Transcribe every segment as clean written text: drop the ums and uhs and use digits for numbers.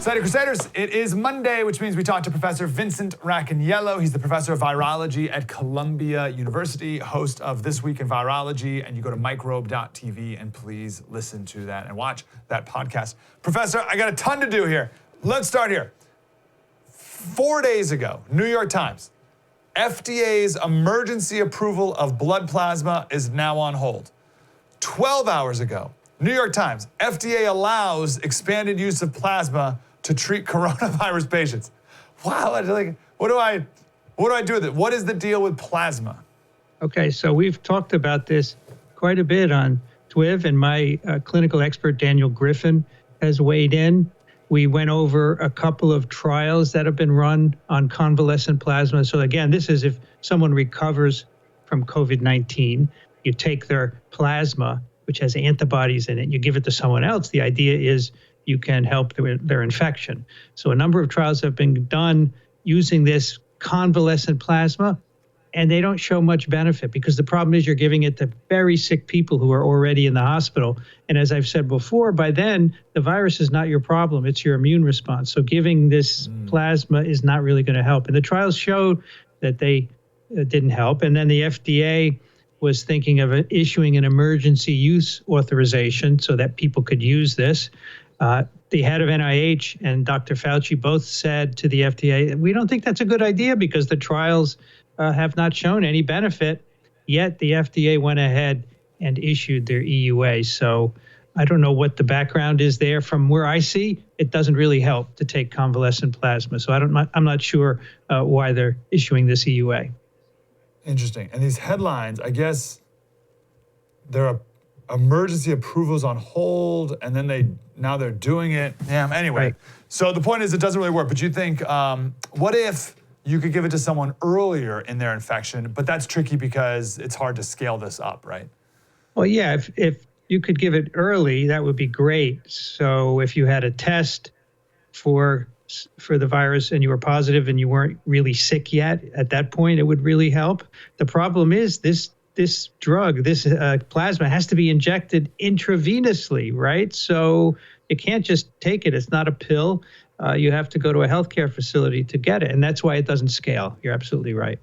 Slater Crusaders, it is Monday, which means we talk to Professor Vincent Racaniello. He's the professor of virology at Columbia University, host of This Week in Virology, and you go to microbe.tv and please listen to that and watch that podcast. Professor, I got a ton to do here. Let's start here. 4 days ago, New York Times, FDA's emergency approval of blood plasma is now on hold. 12 hours ago, New York Times, FDA allows expanded use of plasma to treat coronavirus patients. Wow, what do I do with it? What is the deal with plasma? Okay, so we've talked about this quite a bit on TWIV, and my clinical expert, Daniel Griffin, has weighed in. We went over a couple of trials that have been run on convalescent plasma. So again, this is if someone recovers from COVID-19, you take their plasma, which has antibodies in it, you give it to someone else. The idea is you can help their infection. So a number of trials have been done using this convalescent plasma, and they don't show much benefit because the problem is you're giving it to very sick people who are already in the hospital. And as I've said before, by then, the virus is not your problem, it's your immune response. So giving this plasma is not really going to help. And the trials showed that they didn't help. And then the FDA was thinking of issuing an emergency use authorization so that people could use this. The head of NIH and Dr. Fauci both said to the FDA, we don't think that's a good idea because the trials have not shown any benefit, yet the FDA went ahead and issued their EUA. So I don't know what the background is there. From where I see, it doesn't really help to take convalescent plasma. So I'm not sure why they're issuing this EUA. Interesting. And these headlines, I guess there are emergency approvals on hold, and then now they're doing it. Yeah, anyway. Right. So the point is it doesn't really work. But you think, what if you could give it to someone earlier in their infection? But that's tricky because it's hard to scale this up, right? Well, yeah, if you could give it early, that would be great. So if you had a test for the virus and you were positive and you weren't really sick yet, at that point, it would really help. The problem is this drug, this plasma has to be injected intravenously, right? So you can't just take it. It's not a pill. You have to go to a healthcare facility to get it. And that's why it doesn't scale. You're absolutely right.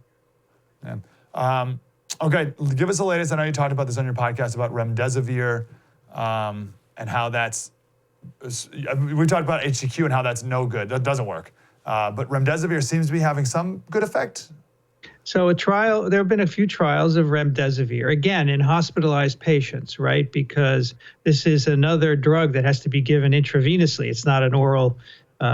Yeah. Okay, give us the latest. I know you talked about this on your podcast about remdesivir and how that's, we talked about HCQ and how that's no good. That doesn't work. But remdesivir seems to be having some good effect. So there have been a few trials of remdesivir, again, in hospitalized patients, right? Because this is another drug that has to be given intravenously. It's not an oral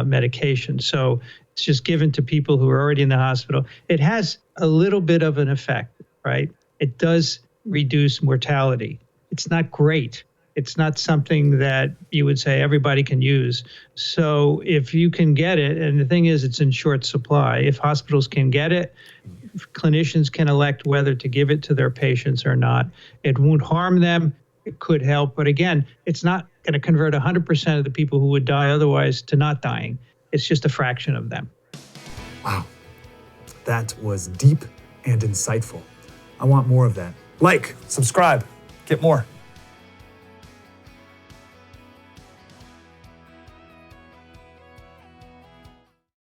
medication. So it's just given to people who are already in the hospital. It has a little bit of an effect, right? It does reduce mortality. It's not great. It's not something that you would say everybody can use. So if you can get it, and the thing is, it's in short supply. If hospitals can get it, clinicians can elect whether to give it to their patients or not. It won't harm them. It could help. But again, it's not going to convert 100% of the people who would die otherwise to not dying. It's just a fraction of them. Wow. That was deep and insightful. I want more of that. Like, subscribe, get more.